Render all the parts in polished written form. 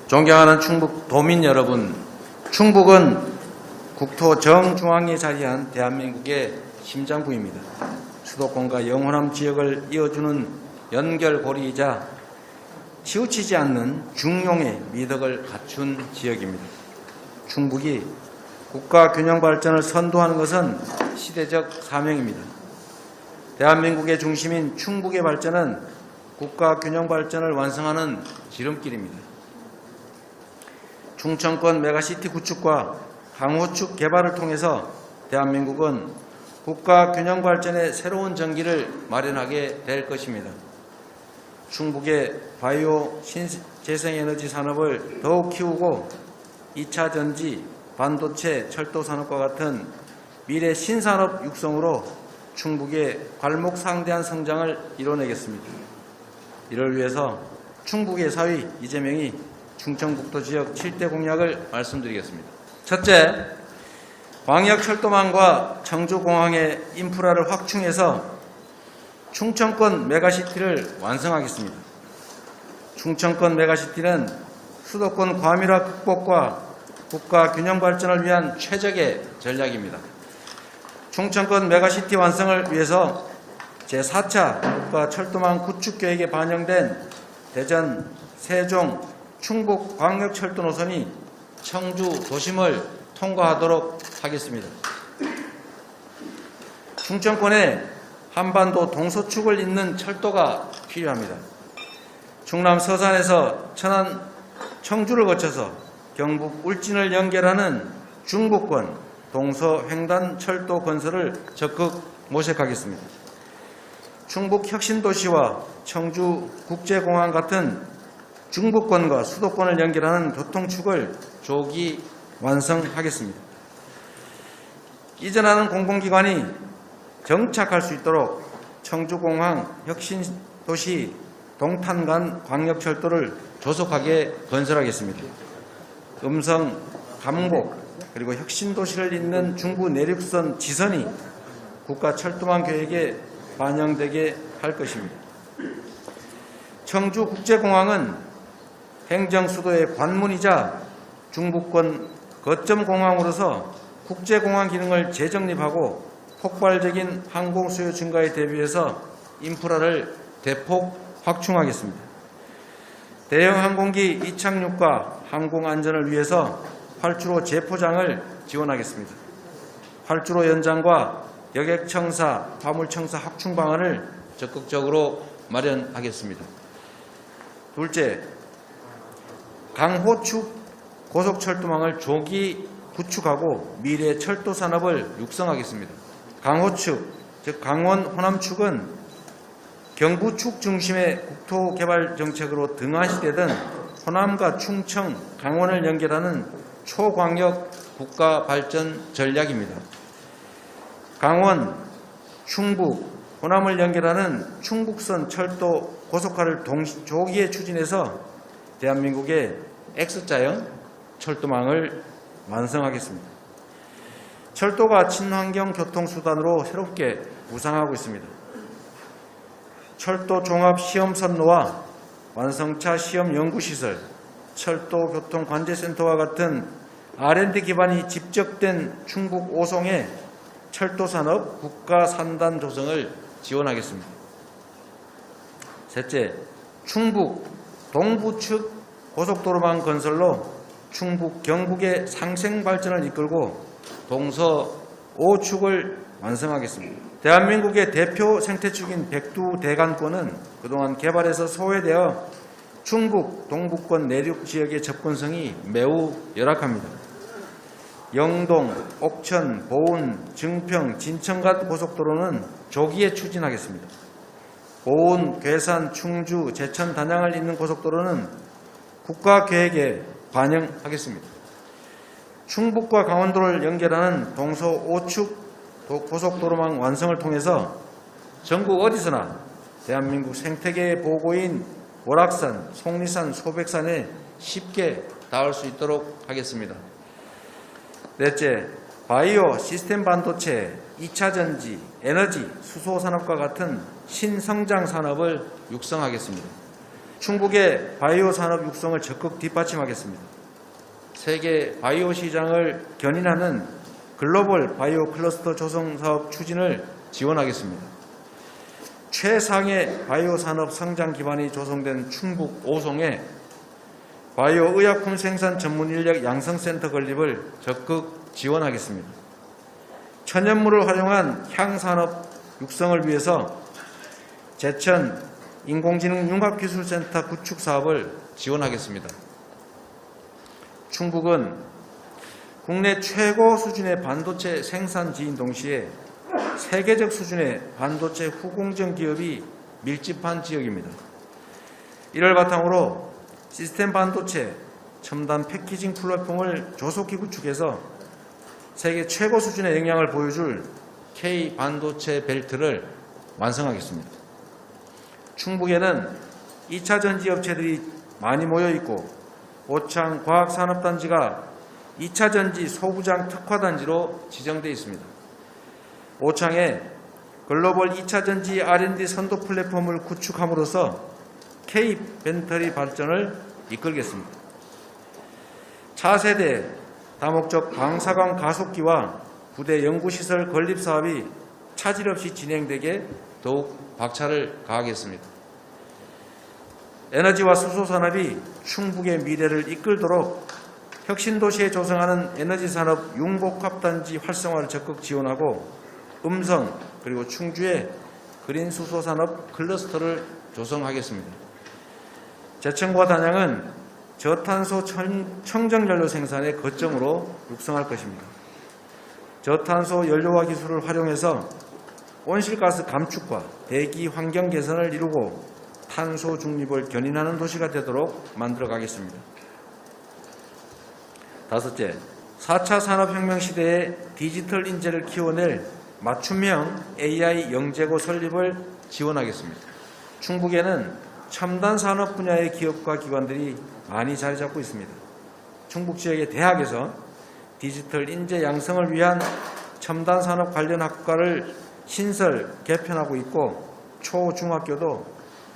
존경하는 충북 도민 여러분, 충북은 국토 정중앙에 자리한 대한민국의 심장부입니다. 수도권과 영호남 지역을 이어주는 연결고리이자 치우치지 않는 중용의 미덕을 갖춘 지역입니다. 충북이 국가 균형 발전을 선도하는 것은 시대적 사명입니다. 대한민국의 중심인 충북의 발전은 국가 균형 발전을 완성하는 지름길입니다. 충청권 메가시티 구축과 강호축 개발을 통해서 대한민국은 국가 균형 발전의 새로운 전기를 마련하게 될 것입니다. 충북의 바이오 신재생에너지 산업을 더욱 키우고 2차 전지, 반도체, 철도 산업과 같은 미래 신산업 육성으로 충북의 괄목상대한 성장을 이뤄내겠습니다. 이를 위해서 충북의 사위 이재명이 충청북도 지역 7대 공약을 말씀드리겠습니다. 첫째, 광역철도망과 청주공항의 인프라를 확충해서 충청권 메가시티를 완성하겠습니다. 충청권 메가시티는 수도권 과밀화 극복과 국가 균형 발전을 위한 최적의 전략입니다. 충청권 메가시티 완성을 위해서 제4차 국가철도망 구축계획에 반영된 대전, 세종, 충북 광역철도 노선이 청주 도심을 통과하도록 하겠습니다. 충청권에 한반도 동서축을 잇는 철도가 필요합니다. 충남 서산에서 천안 청주를 거쳐서 경북 울진을 연결하는 중부권 동서-횡단 철도 건설을 적극 모색하겠습니다. 충북 혁신도시와 청주 국제공항 같은 중부권과 수도권을 연결하는 교통축을 조기 완성하겠습니다. 이전하는 공공기관이 정착할 수 있도록 청주공항 혁신도시 동탄간 광역철도를 조속하게 건설하겠습니다. 음성, 감곡, 그리고 혁신도시를 잇는 중부 내륙선 지선이 국가철도망 계획에 반영되게 할 것입니다. 청주국제공항은 행정수도의 관문이자 중부권 거점공항으로서 국제공항 기능을 재정립하고 폭발적인 항공수요 증가에 대비해서 인프라를 대폭 확충하겠습니다. 대형 항공기 이착륙과 항공안전을 위해서 활주로 재포장을 지원하겠습니다. 활주로 연장과 여객청사, 화물청사 확충 방안을 적극적으로 마련하겠습니다. 둘째, 강호축 고속철도망을 조기 구축하고 미래 철도 산업을 육성하겠습니다. 강호축, 즉 강원 호남축은 경부축 중심의 국토개발 정책으로 등한시되던 호남과 충청, 강원을 연결하는 초광역 국가발전 전략입니다. 강원, 충북, 호남을 연결하는 충북선 철도 고속화를 조기에 추진해서 대한민국의 X자형 철도망을 완성하겠습니다. 철도가 친환경 교통수단으로 새롭게 부상하고 있습니다. 철도 종합 시험 선로와 완성차 시험 연구시설, 철도 교통 관제센터와 같은 R&D 기반이 집적된 충북 5송의 철도산업 국가산단 조성을 지원하겠습니다. 셋째, 충북 동부측 고속도로망 건설로 충북 경북의 상생 발전을 이끌고 동서 5축을 완성하겠습니다. 대한민국의 대표 생태축인 백두대간권은 그동안 개발에서 소외되어 충북 동부권 내륙 지역의 접근성이 매우 열악합니다. 영동, 옥천, 보은, 증평, 진천간 고속도로는 조기에 추진하겠습니다. 보은, 괴산, 충주, 제천, 단양을 잇는 고속도로는 국가계획에 반영하겠습니다. 충북과 강원도를 연결하는 동서 5축 고속도로망 완성을 통해서 전국 어디서나 대한민국 생태계의 보고인 월악산, 속리산, 소백산에 쉽게 닿을 수 있도록 하겠습니다. 넷째, 바이오 시스템 반도체, 2차 전지, 에너지, 수소 산업과 같은 신성장 산업을 육성하겠습니다. 충북의 바이오 산업 육성을 적극 뒷받침하겠습니다. 세계 바이오 시장을 견인하는 글로벌 바이오 클러스터 조성 사업 추진을 지원하겠습니다. 최상의 바이오 산업 성장 기반이 조성된 충북 오송에 바이오 의약품 생산 전문 인력 양성센터 건립을 적극 지원하겠습니다. 천연물을 활용한 향산업 육성을 위해서 제천 인공지능 융합기술센터 구축 사업을 지원하겠습니다. 충북은 국내 최고 수준의 반도체 생산지인 동시에 세계적 수준의 반도체 후공정 기업이 밀집한 지역입니다. 이를 바탕으로 시스템 반도체 첨단 패키징 플랫폼을 조속히 구축해서 세계 최고 수준의 역량을 보여줄 K 반도체 벨트를 완성하겠습니다. 충북에는 2차 전지 업체들이 많이 모여 있고 오창 과학산업단지가 2차 전지 소부장 특화단지로 지정되어 있습니다. 오창에 글로벌 2차 전지 R&D 선도 플랫폼을 구축함으로써 K 배터리 발전을 이끌겠습니다. 차세대 다목적 방사광 가속기와 부대 연구시설 건립 사업이 차질 없이 진행되게 더욱 박차를 가하겠습니다. 에너지와 수소산업이 충북의 미래를 이끌도록 혁신도시에 조성하는 에너지산업 융복합단지 활성화를 적극 지원하고 음성 그리고 충주의 그린 수소산업 클러스터를 조성하겠습니다. 제천과 단양은 저탄소 청정연료 생산의 거점으로 육성할 것입니다. 저탄소 연료화 기술을 활용해서 온실가스 감축과 대기 환경 개선을 이루고 탄소 중립을 견인하는 도시가 되도록 만들어 가겠습니다. 다섯째, 4차 산업혁명 시대에 디지털 인재를 키워낼 맞춤형 AI 영재고 설립을 지원하겠습니다. 충북에는 첨단 산업 분야의 기업과 기관들이 많이 자리 잡고 있습니다. 충북 지역의 대학에서 디지털 인재 양성을 위한 첨단 산업 관련 학과를 신설, 개편하고 있고 초, 중학교도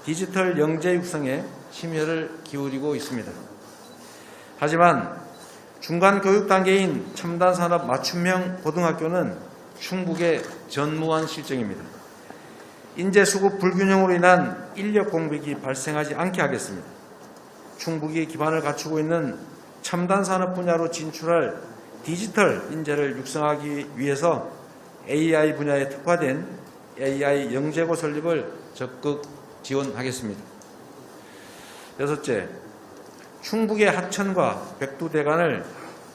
디지털 영재 육성에 심혈을 기울이고 있습니다. 하지만 중간 교육 단계인 첨단 산업 맞춤형 고등학교는 충북의 전무한 실정입니다. 인재 수급 불균형으로 인한 인력 공백이 발생하지 않게 하겠습니다. 충북이 기반을 갖추고 있는 첨단 산업 분야로 진출할 디지털 인재를 육성하기 위해서 AI 분야에 특화된 AI 영재고 설립을 적극 지원하겠습니다. 여섯째, 충북의 하천과 백두대간을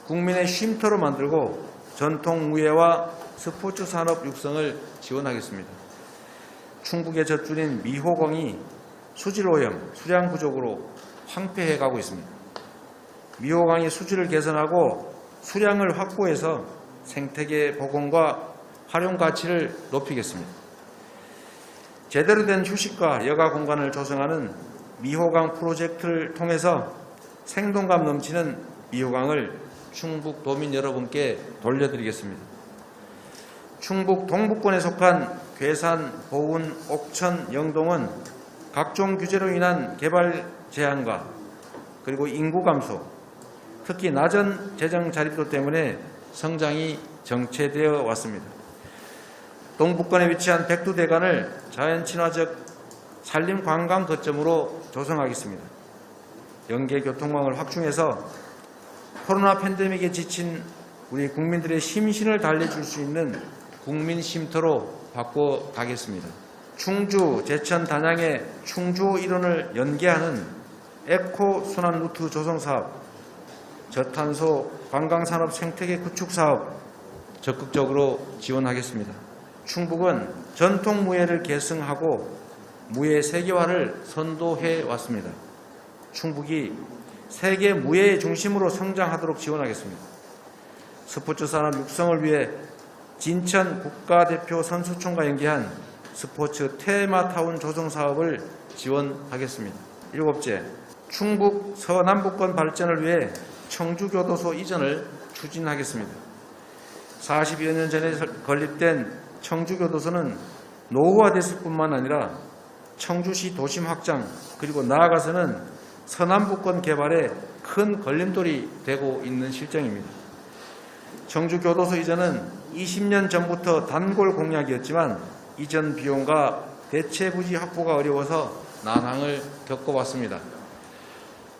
국민의 쉼터로 만들고 전통 무예와 스포츠 산업 육성을 지원하겠습니다. 충북의 젖줄인 미호강이 수질오염, 수량 부족으로 황폐해가고 있습니다. 미호강의 수질을 개선하고 수량을 확보해서 생태계 복원과 활용 가치를 높이겠습니다. 제대로 된 휴식과 여가 공간을 조성하는 미호강 프로젝트를 통해서 생동감 넘치는 미호강을 충북 도민 여러분께 돌려드리겠습니다. 충북 동북권에 속한 괴산, 보은, 옥천, 영동은 각종 규제로 인한 개발 제한과 그리고 인구 감소, 특히 낮은 재정 자립도 때문에 성장이 정체되어 왔습니다. 동북권에 위치한 백두대간을 자연친화적 산림관광 거점으로 조성하겠습니다. 연계 교통망을 확충해서 코로나 팬데믹에 지친 우리 국민들의 심신을 달래줄 수 있는 국민 쉼터로 바꿔가겠습니다. 충주, 제천, 단양의 충주 일원을 연계하는 에코 순환 루트 조성 사업, 저탄소 관광산업 생태계 구축 사업 적극적으로 지원하겠습니다. 충북은 전통 무예를 계승하고 무예 세계화를 선도해 왔습니다. 충북이 세계 무예의 중심으로 성장하도록 지원하겠습니다. 스포츠 산업 육성을 위해 진천 국가대표 선수촌과 연계한 스포츠 테마타운 조성 사업을 지원하겠습니다. 일곱째, 충북 서남북권 발전을 위해 청주교도소 이전을 추진하겠습니다. 40여 년 전에 건립된 청주교도소는 노후화됐을 뿐만 아니라 청주시 도심 확장 그리고 나아가서는 서남북권 개발에 큰 걸림돌이 되고 있는 실정입니다. 청주교도소 이전은 20년 전부터 단골 공약이었지만 이전 비용과 대체 부지 확보가 어려워서 난항을 겪어왔습니다.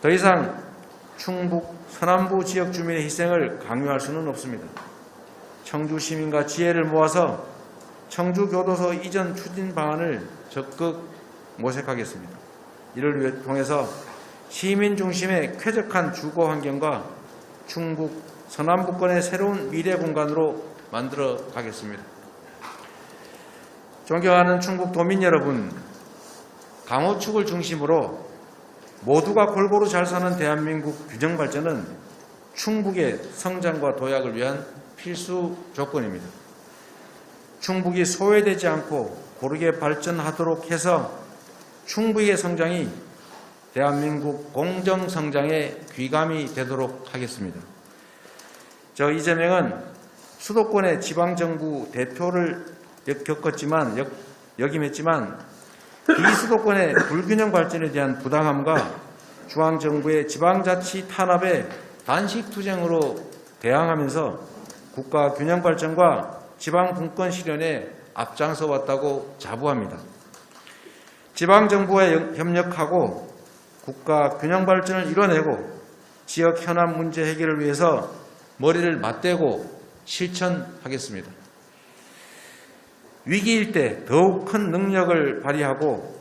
더 이상 충북 서남부 지역 주민의 희생을 강요할 수는 없습니다. 청주 시민과 지혜를 모아서 청주교도소 이전 추진 방안을 적극 모색하겠습니다. 이를 통해서 시민 중심의 쾌적한 주거 환경과 충북 서남부권의 새로운 미래 공간으로 만들어 가겠습니다. 존경하는 충북 도민 여러분, 강호축을 중심으로 모두가 골고루 잘 사는 대한민국 균형 발전은 충북의 성장과 도약을 위한 필수 조건입니다. 충북이 소외되지 않고 고르게 발전하도록 해서 충북의 성장이 대한민국 공정성장의 귀감이 되도록 하겠습니다. 저 이재명은 수도권의 지방정부 대표를 역임했지만 비수도권의 불균형 발전에 대한 부당함과 중앙정부의 지방자치 탄압에 단식투쟁으로 대항하면서 국가 균형 발전과 지방분권 실현에 앞장서 왔다고 자부합니다. 지방정부와 협력하고 국가 균형 발전을 이뤄내고 지역 현안 문제 해결을 위해서 머리를 맞대고 실천하겠습니다. 위기일 때 더욱 큰 능력을 발휘하고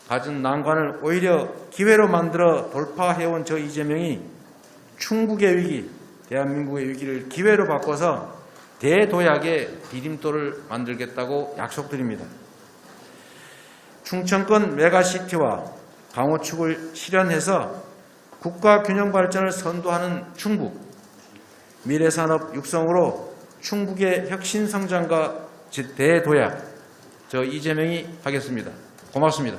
가진 난관을 오히려 기회로 만들어 돌파해온 저 이재명이 충북의 위기, 대한민국의 위기를 기회로 바꿔서 대도약의 디딤돌을 만들겠다고 약속드립니다. 충청권 메가시티와 강호축을 실현해서 국가 균형 발전을 선도하는 충북, 미래산업 육성으로 충북의 혁신 성장과 대도약, 저 이재명이 하겠습니다. 고맙습니다.